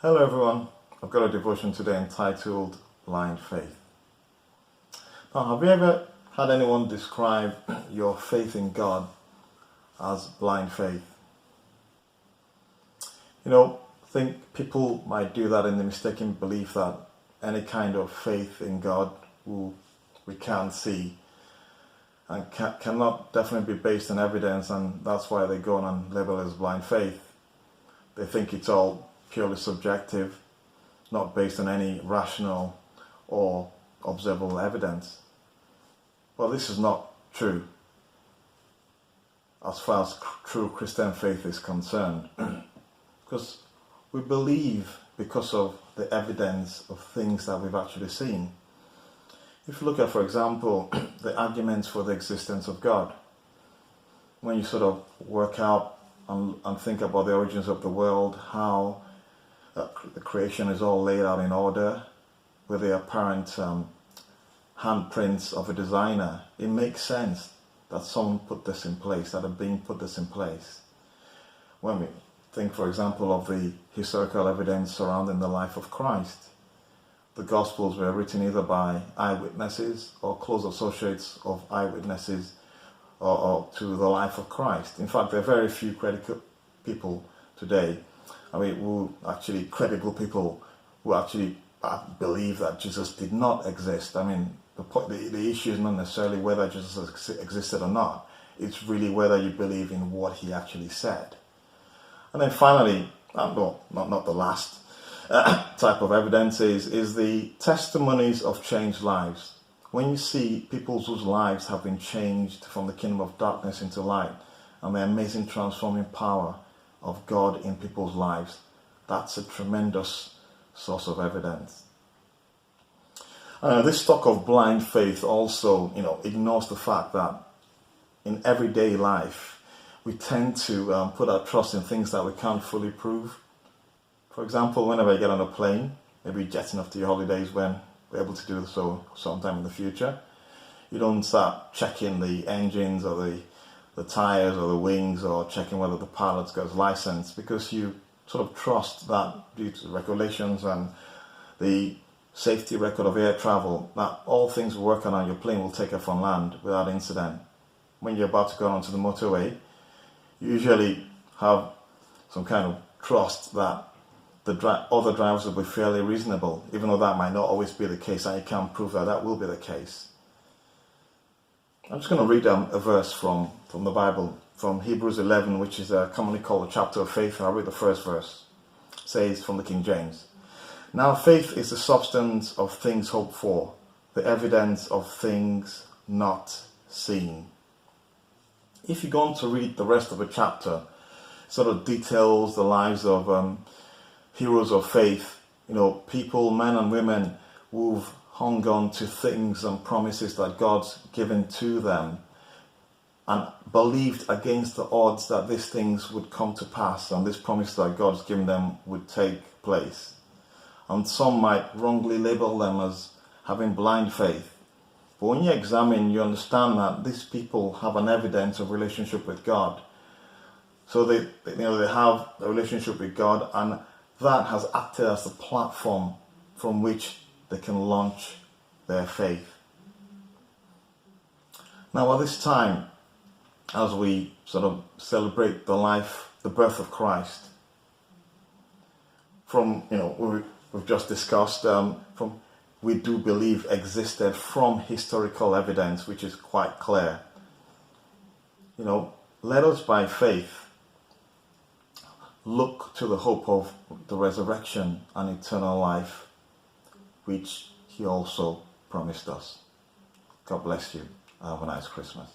Hello everyone, I've got a devotion today entitled Blind Faith. Now, have you ever had anyone describe your faith in God as blind faith? I think people might do that in the mistaken belief that any kind of faith in God we can't see and cannot definitely be based on evidence, and that's why they go on and label it as blind faith. They think it's all purely subjective, not based on any rational or observable evidence. Well, this is not true as far as true Christian faith is concerned, because we believe because of the evidence of things that we've actually seen. If you look at, for example, the arguments for the existence of God, when you sort of work out and think about the origins of the world, how the creation is all laid out in order with the apparent handprints of a designer, it makes sense that someone put this in place, that a being put this in place. When we think, for example, of the historical evidence surrounding the life of Christ, the Gospels were written either by eyewitnesses or close associates of eyewitnesses or to the life of Christ. In fact, there are very few credible people today, credible people who actually believe that Jesus did not exist. The issue is not necessarily whether Jesus existed or not. It's really whether you believe in what he actually said. And then finally, not the last type of evidence is the testimonies of changed lives. When you see people whose lives have been changed from the kingdom of darkness into light, and the amazing transforming power of God in people's lives, that's a tremendous source of evidence. This talk of blind faith also, ignores the fact that in everyday life, we tend to put our trust in things that we can't fully prove. For example, whenever I get on a plane, maybe jetting off to your holidays when we're able to do so sometime in the future, you don't start checking the engines or the tires or the wings or checking whether the pilot's got his license, because you sort of trust that due to the regulations and the safety record of air travel, that all things working on your plane will take off on land without incident. When you're about to go onto the motorway, you usually have some kind of trust that other drivers will be fairly reasonable, even though that might not always be the case, and you can't prove that will be the case. I'm just going to read a verse from the Bible, from Hebrews 11, which is commonly called the chapter of faith. I'll read the first verse. It says from the King James, "Now faith is the substance of things hoped for, the evidence of things not seen." If you go on to read the rest of the chapter, it sort of details the lives of heroes of faith, people, men and women who've hung on to things and promises that God's given to them and believed against the odds that these things would come to pass and this promise that God's given them would take place. And some might wrongly label them as having blind faith. But when you examine, you understand that these people have an evidence of relationship with God. So they have a relationship with God, and that has acted as the platform from which they can launch their faith. Now, at this time, as we sort of celebrate the birth of Christ, from we've just discussed, we do believe existed from historical evidence, which is quite clear. Let us by faith look to the hope of the resurrection and eternal life, which he also promised us. God bless you. Have a nice Christmas.